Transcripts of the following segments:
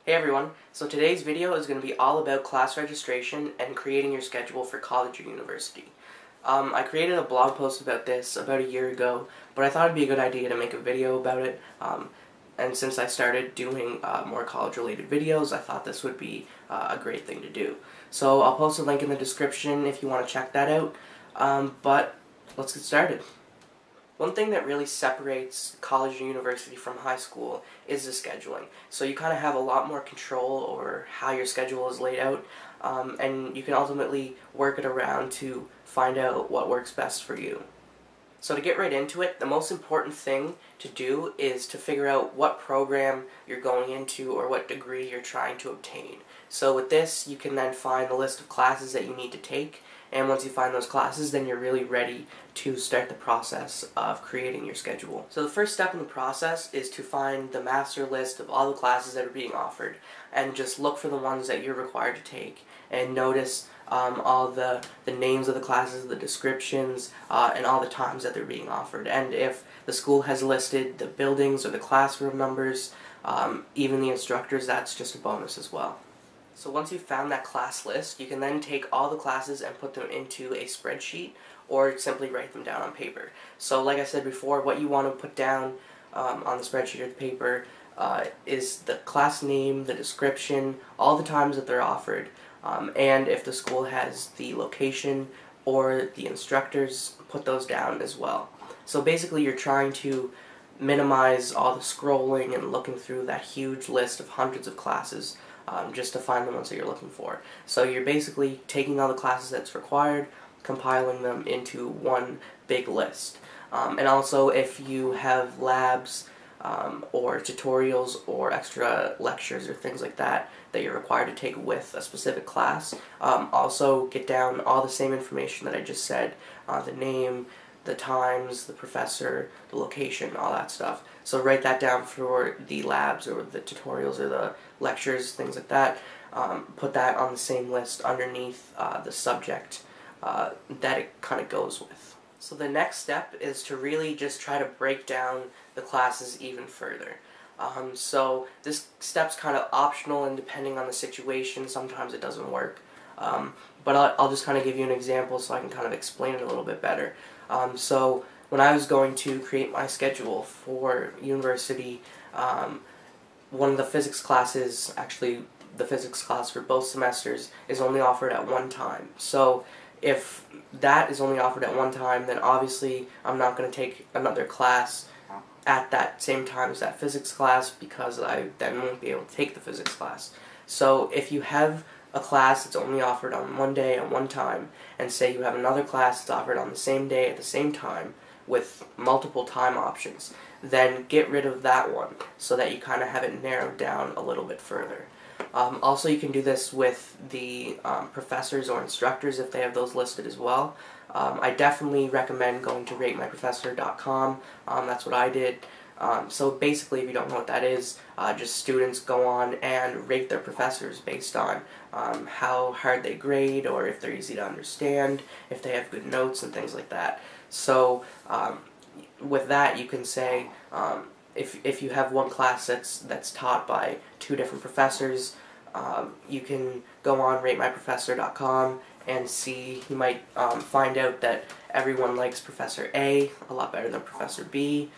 Hey everyone, so today's video is going to be all about class registration and creating your schedule for college or university. I created a blog post about this about a year ago, but I thought it'd be a good idea to make a video about it, and since I started doing more college related videos, I thought this would be a great thing to do. So I'll post a link in the description if you want to check that out, but let's get started. One thing that really separates college and university from high school is the scheduling. So you kind of have a lot more control over how your schedule is laid out, and you can ultimately work it around to find out what works best for you. So to get right into it, the most important thing to do is to figure out what program you're going into or what degree you're trying to obtain. So with this, you can then find the list of classes that you need to take, and once you find those classes, then you're really ready to start the process of creating your schedule. So the first step in the process is to find the master list of all the classes that are being offered, and just look for the ones that you're required to take, and notice all the names of the classes, the descriptions, and all the times that they're being offered. And if the school has listed the buildings or the classroom numbers, even the instructors, that's just a bonus as well. So once you've found that class list, you can then take all the classes and put them into a spreadsheet or simply write them down on paper. So like I said before, what you want to put down on the spreadsheet or the paper is the class name, the description, all the times that they're offered, and if the school has the location or the instructors, put those down as well. So basically you're trying to minimize all the scrolling and looking through that huge list of hundreds of classes just to find the ones that you're looking for. So you're basically taking all the classes that's required, compiling them into one big list. And also if you have labs or tutorials or extra lectures or things like that that you're required to take with a specific class, also get down all the same information that I just said, the name, the times, the professor, the location, all that stuff. So write that down for the labs or the tutorials or the lectures, things like that. Put that on the same list underneath the subject that it kind of goes with. So the next step is to really just try to break down the classes even further. So this step's kind of optional, and depending on the situation, sometimes it doesn't work. But I'll just kind of give you an example so I can kind of explain it a little bit better. So when I was going to create my schedule for university, one of the physics classes, actually the physics class for both semesters, is only offered at one time. So if that is only offered at one time, then obviously I'm not going to take another class at that same time as that physics class, because I then won't be able to take the physics class. So if you have a class that's only offered on one day at one time, and say you have another class that's offered on the same day at the same time with multiple time options, then get rid of that one so that you kind of have it narrowed down a little bit further. Also, you can do this with the professors or instructors if they have those listed as well. I definitely recommend going to ratemyprofessor.com. That's what I did. So basically, if you don't know what that is, just students go on and rate their professors based on how hard they grade, or if they're easy to understand, if they have good notes and things like that. So with that, you can say if you have one class that's taught by two different professors, you can go on ratemyprofessor.com and see. You might find out that everyone likes Professor A a lot better than Professor B.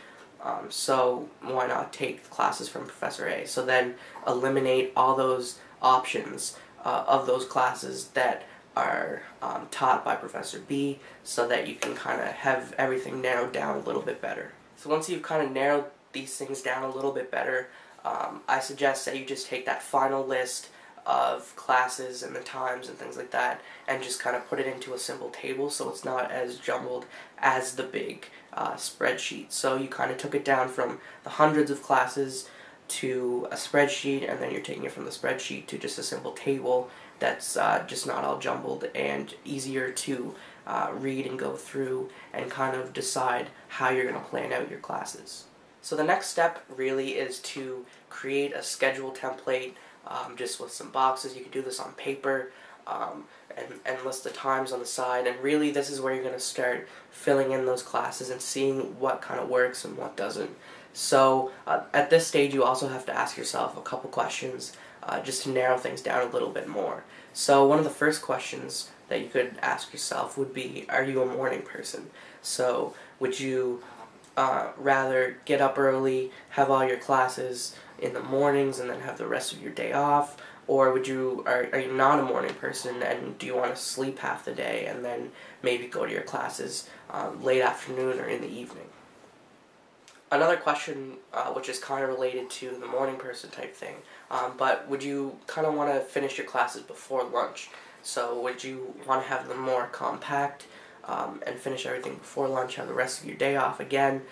So why not take classes from Professor A? So then eliminate all those options of those classes that are taught by Professor B, so that you can kind of have everything narrowed down a little bit better. So once you've kind of narrowed these things down a little bit better, I suggest that you just take that final list of classes and the times and things like that, and just kind of put it into a simple table so it's not as jumbled as the big spreadsheet. So you kind of took it down from the hundreds of classes to a spreadsheet, and then you're taking it from the spreadsheet to just a simple table that's just not all jumbled and easier to read and go through and kind of decide how you're going to plan out your classes. So the next step really is to create a schedule template just with some boxes. You can do this on paper and list the times on the side, and really this is where you're going to start filling in those classes and seeing what kind of works and what doesn't. So at this stage you also have to ask yourself a couple questions. just to narrow things down a little bit more. So one of the first questions that you could ask yourself would be, are you a morning person? So would you rather get up early, have all your classes in the mornings, and then have the rest of your day off? Or are you not a morning person, and do you want to sleep half the day and then maybe go to your classes late afternoon or in the evening? Another question, which is kind of related to the morning person type thing, but would you kind of want to finish your classes before lunch? So would you want to have them more compact and finish everything before lunch, have the rest of your day off again,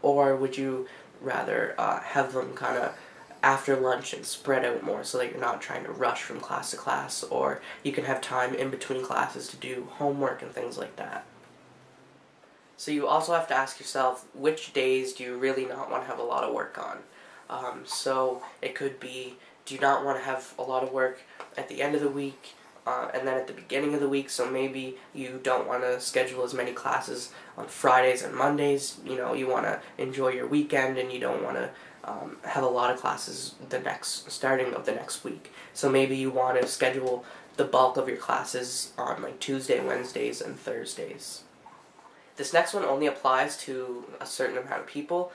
or would you rather have them kind of after lunch and spread out more so that you're not trying to rush from class to class, or you can have time in between classes to do homework and things like that? So you also have to ask yourself, which days do you really not want to have a lot of work on? So it could be, do you not want to have a lot of work at the end of the week and then at the beginning of the week? So maybe you don't want to schedule as many classes on Fridays and Mondays. You know, you want to enjoy your weekend and you don't want to have a lot of classes starting of the next week. So maybe you want to schedule the bulk of your classes on like Tuesday, Wednesdays, and Thursdays. This next one only applies to a certain amount of people,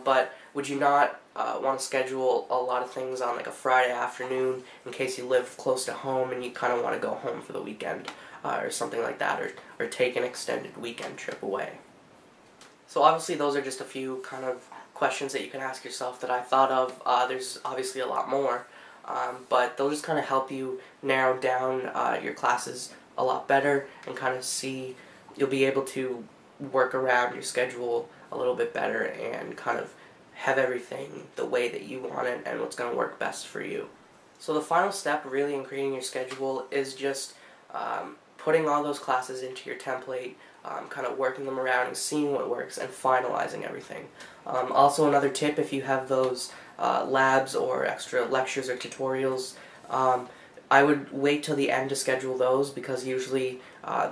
but would you not want to schedule a lot of things on like a Friday afternoon in case you live close to home and you kind of want to go home for the weekend or something like that, or take an extended weekend trip away? So obviously those are just a few kind of questions that you can ask yourself that I thought of. There's obviously a lot more, but they'll just kind of help you narrow down your classes a lot better and kind of see, you'll be able to work around your schedule a little bit better and kind of have everything the way that you want it and what's going to work best for you. So the final step really in creating your schedule is just putting all those classes into your template, kind of working them around and seeing what works and finalizing everything. Also another tip, if you have those labs or extra lectures or tutorials, I would wait till the end to schedule those, because usually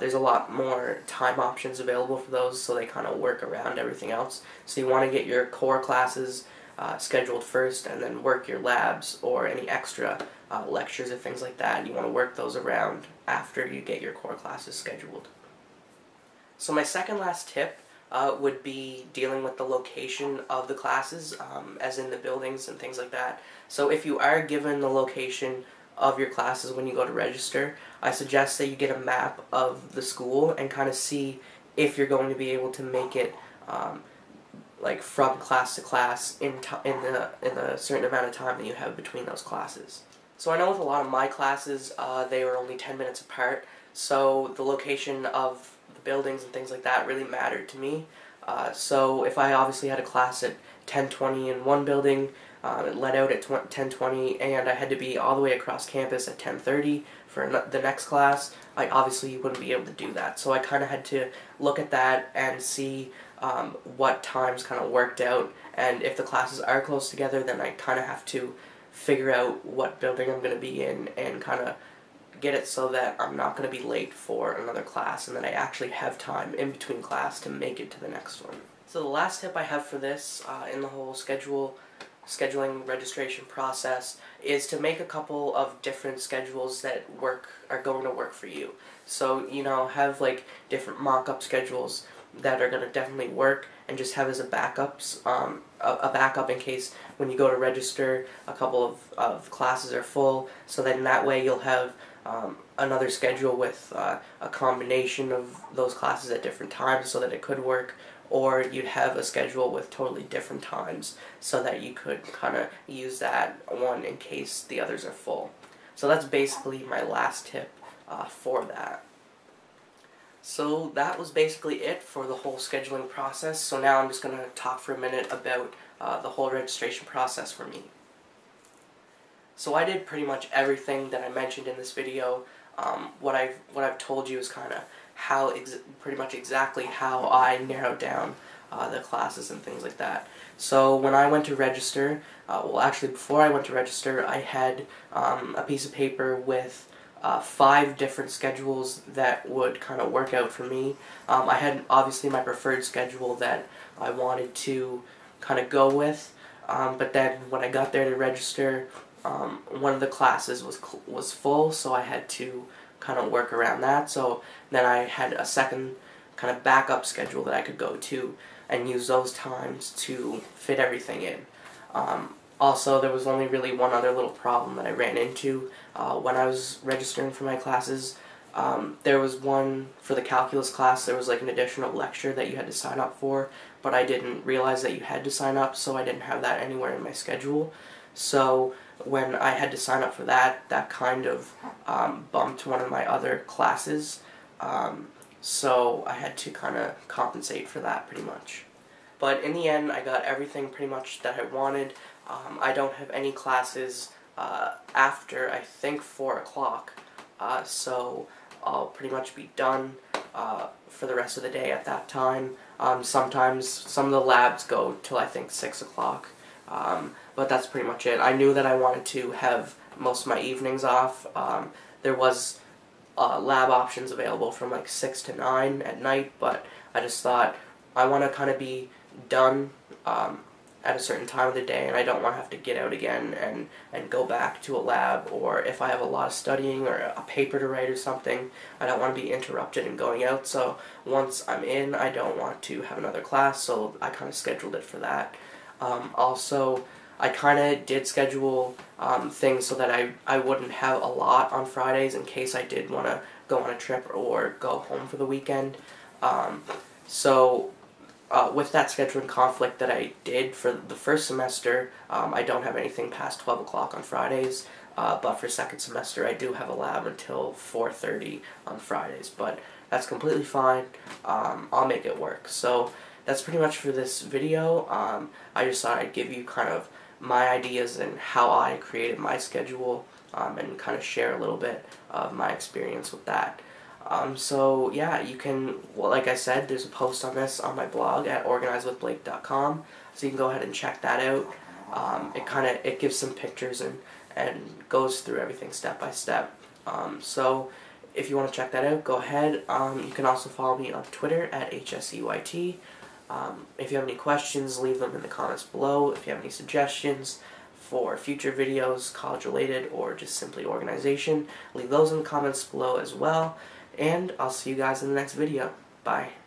there's a lot more time options available for those, so they kind of work around everything else. So you want to get your core classes scheduled first, and then work your labs or any extra lectures or things like that. You want to work those around after you get your core classes scheduled. So my second last tip would be dealing with the location of the classes, as in the buildings and things like that. So if you are given the location of your classes when you go to register, I suggest that you get a map of the school and kind of see if you're going to be able to make it like from class to class in the certain amount of time that you have between those classes. So I know with a lot of my classes, they were only 10 minutes apart, so the location of the buildings and things like that really mattered to me. So if I obviously had a class at 10:20 in one building, it let out at 10:20, and I had to be all the way across campus at 10:30 for the next class, I obviously wouldn't be able to do that. So I kind of had to look at that and see what times kind of worked out, and if the classes are close together, then I kind of have to figure out what building I'm going to be in and kind of get it so that I'm not going to be late for another class and that I actually have time in between class to make it to the next one. So the last tip I have for this in the whole scheduling registration process is to make a couple of different schedules that are going to work for you. So, you know, have like different mock-up schedules that are going to definitely work, and just have as a backup in case when you go to register a couple of classes are full, so that in that way you'll have another schedule with a combination of those classes at different times so that it could work, or you'd have a schedule with totally different times so that you could kind of use that one in case the others are full. So that's basically my last tip for that. So that was basically it for the whole scheduling process. So now I'm just going to talk for a minute about the whole registration process for me. So I did pretty much everything that I mentioned in this video. What I've told you is kind of pretty much exactly how I narrowed down the classes and things like that. So when I went to register, well actually before I went to register, I had a piece of paper with 5 different schedules that would kind of work out for me. I had obviously my preferred schedule that I wanted to kind of go with, but then when I got there to register, one of the classes was full, so I had to kind of work around that. So then I had a second kind of backup schedule that I could go to and use those times to fit everything in. Also, there was only really one other little problem that I ran into when I was registering for my classes. There was one for the calculus class. There was like an additional lecture that you had to sign up for, but I didn't realize that you had to sign up, so I didn't have that anywhere in my schedule. So when I had to sign up for that, that kind of bumped one of my other classes. So I had to kind of compensate for that pretty much. But in the end, I got everything pretty much that I wanted. I don't have any classes after, I think, 4 o'clock. So I'll pretty much be done for the rest of the day at that time. Sometimes some of the labs go till I think 6 o'clock. But that's pretty much it. I knew that I wanted to have most of my evenings off. There was lab options available from like 6 to 9 at night, but I just thought I want to kind of be done at a certain time of the day, and I don't want to have to get out again and go back to a lab, or if I have a lot of studying or a paper to write or something, I don't want to be interrupted in going out. So once I'm in, I don't want to have another class, so I kind of scheduled it for that. Also, I kind of did schedule things so that I wouldn't have a lot on Fridays in case I did want to go on a trip or go home for the weekend. With that scheduling conflict that I did for the first semester, I don't have anything past 12 o'clock on Fridays, but for second semester I do have a lab until 4:30 on Fridays, but that's completely fine. I'll make it work. So that's pretty much for this video. I just thought I'd give you kind of my ideas and how I created my schedule, and kind of share a little bit of my experience with that. So yeah, you can, well, like I said, there's a post on this on my blog at organizewithblake.com, so you can go ahead and check that out. It gives some pictures and goes through everything step by step. So if you want to check that out, go ahead. You can also follow me on Twitter at HSEYT. If you have any questions, leave them in the comments below. If you have any suggestions for future videos, college related, or just simply organization, leave those in the comments below as well. And I'll see you guys in the next video. Bye.